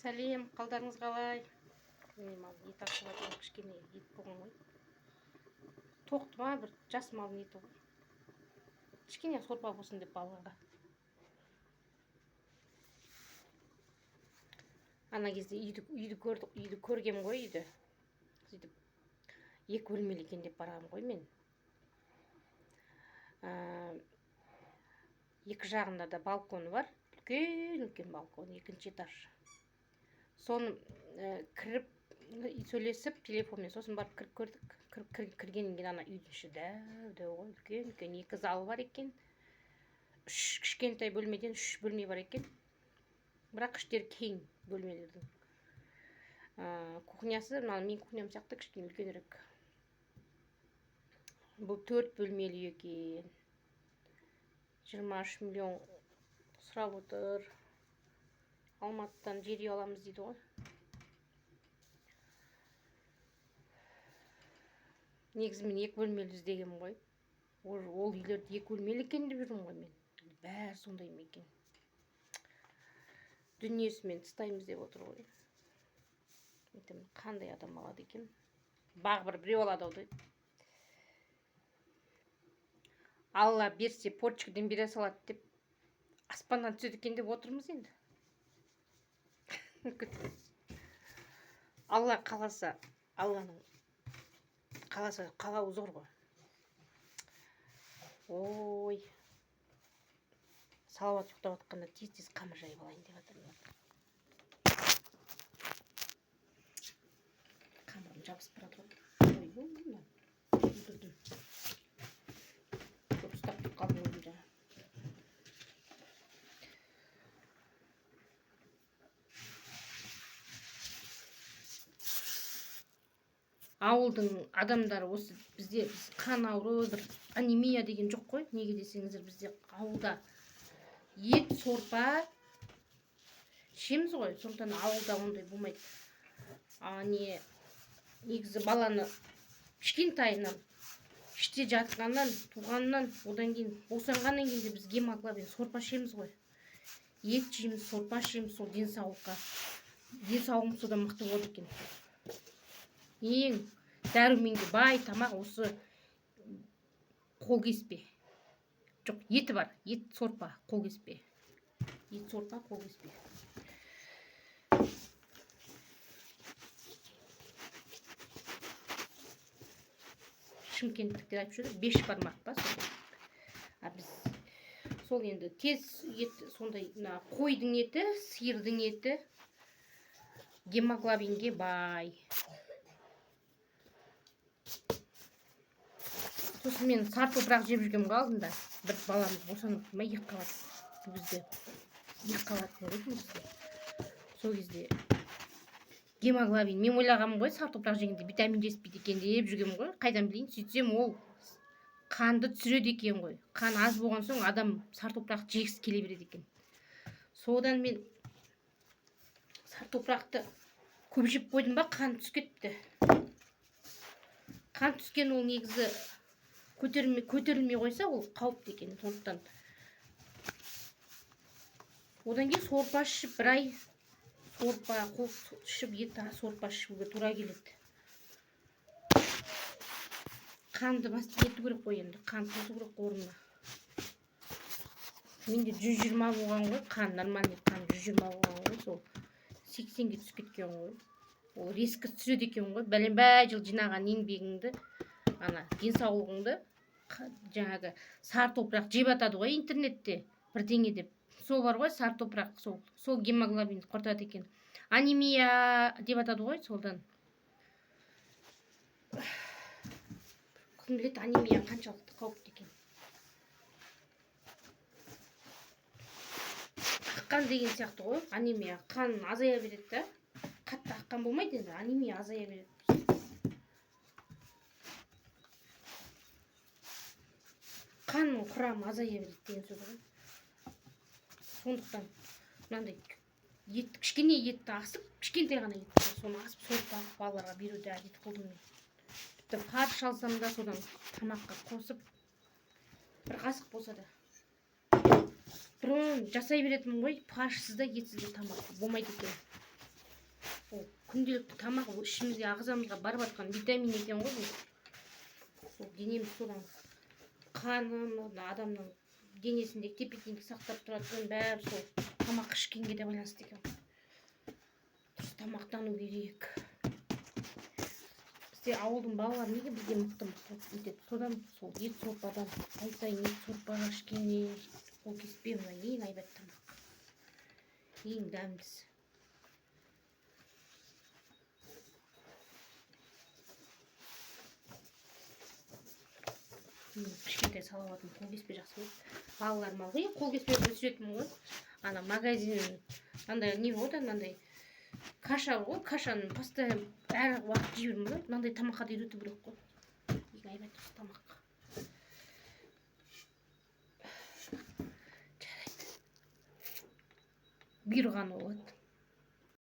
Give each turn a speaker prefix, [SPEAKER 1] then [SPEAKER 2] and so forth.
[SPEAKER 1] Сәлем, қалдарыңыз қалай? Міне мал ет ашып жатыр, кішкене ет болған ғой. Тоқты ма, бір жас малдың еті ғой. Кішкене сорпа болсын деп балаларға. Ана кезде үйді көргем ғой, үйді. Сөйтіп, екі бөлмелі екен деп барғам ғой мен. Екі жағында да балконы бар. Үлкен балкон, екінші этаж. Соны кіріп сөйлесіп телефонмен, сосын барып кіріп көрдік. Кіргеннен кейін ана үйдің іші дәу ғой, үлкен екі залы бар екен. Үш кішкентай бөлмеден үш бөлме бар екен. Бірақ іштері кең бөлмелердің. Кухнясы, мен кухням сияқты кішкене үлкенірек. Бұл 4 бөлмелі екен. 23 миллион сұрап отыр. Алматыдан жер үй аламыз дейді ғой. Негізі мен екі бөлмелі іздегем ғой. Ол үйлерді екі бөлмелі екен деп жүрмін ғой мен. Бәрі сондай ма екен. Дүниесімен тыстаймыз деп отыр ғой. Қандай адам алады екен. Бағы біреу алады ау. Алла берсе почкадан бере салады деп аспаннан түседі екен деп отырмыз енді. Алла қаласа, Алланың қаласа қалауы зор ғой. Ой. Салауат ұйықтап жатқанда тез қамыр жайып алайын деп жатырмын. Қамырым жабысып барады ғой. Ой, отырдым. Көп ұстап тұрып қалдым өзім жаңа. Ауылдың адамдары осы бізде қан ауру, бір анемия деген жоқ қой. Неге десеңіздер, бізде ауылда ет, сорпа ішеміз ғой. Сондықтан ауылда ондай болмайды. Негізі баланы кішкентайынан, іште жатқаннан, туғаннан, одан кейін босанғаннан кейін де біз гемоглобин сорпа ішеміз ғой. Ет жейміз, сорпа ішеміз, сол денсаулыққа. Денсаулығымыз содан мықты болады екен. Ең дәруменге бай тамақ осы қол кеспе. Жоқ, еті бар. Ет, сорпа, қол кеспе. Ет, сорпа, қол кеспе. Шымкенттіктер айтып жүрді, 5 бармақ па сол. Біз сол енді тез ет, сондай қойдың еті, сиырдың еті гемоглобинге бай. Сосын мен сары топырақ жеп жүргем алдында. Бір баламыз босанып ма, екі қабат. Бізде екі қабат көреді бізде. Сол кезде гемоглобин. Мен ойлағам ғой, сары топырақ жегенде витамин жетіспейді екен деп жүргем ғой. Қайдан білейін, сөйтсем ол қанды түсіреді екен ғой. Қан аз болған соң адам сары топырақ жегісі келе береді екен. Содан мен сары топырақты көп жеп қойдым ба, қан түсіп кетті. Қан түскен ол негізі көтерілмей қойса, ол қауіпті екен. Сондықтан одан кейін сорпа ішіп, бір ай сорпа ішіп, ет сорпа ішуге тура келеді. Қанды басты ету керек қой енді. Қан қосу керек орнына. Менде 120 болған ғой, қан нормальный қан 120 болған ғой, сол 80-ге түсіп кеткен ғой. Ол резко түсіреді екен ғой. Бәленбай жыл жинаған еңбегіңді, денсаулығыңды жаңағы сары топырақ жеп атады ғой интернетте бірдеңе деп. Сол бар ғой, сары топырақ, сол гемоглобин құртады екен. Анемия деп атады ғой, солдан. Кім біледі, анемия қаншалықты қауіпті екен. Аққан деген сияқты ғой, анемия. Қан азая береді да. Қатты аққан болмайды енді, анемия азая береді. Қанның құрамы азая береді деген сөз ғой. Сондықтан мынандай кішкене етті асып, кішкентай ғана етті соны асып сорпа балаларға беруді әдет қылдым мен. Тіпті фарш алсам да содан тамаққа қосып, бір қасық болса да. Бір жасай беретінмін ғой, фаршсыз да етсіз де тамақ болмайды екен. ол күнделікті тамақ ол ішімізге ағзамызға барып жатқан витамин екен ғой бұл. Сол денеміз содан қанын адамның денесіндегі тепе теңдік сақтап тұрады. Соның бәрі сол тамақ ішкенге де байланысты екен. Дұрыс тамақтану керек. Бізде ауылдың балалары неге бізге мықты етеді? Содан сол ет сорпадан ай сайын ет сорпа ішкеннен қол кеспе мына ең айбат тамақ. Ең дәмдісі. Кішкентай салауатым қол кеспе жақсы болды. Балаларым алды, қол кеспе өсіретінмін ғой. Ана магазин андай не болды, андай каша ғой, кашаны постоянно әр уақыт жей бермей, мынандай тамаққа да үйрету керек қой. Ең айбат тамақ. Жарайды. Бұйырғаны болады.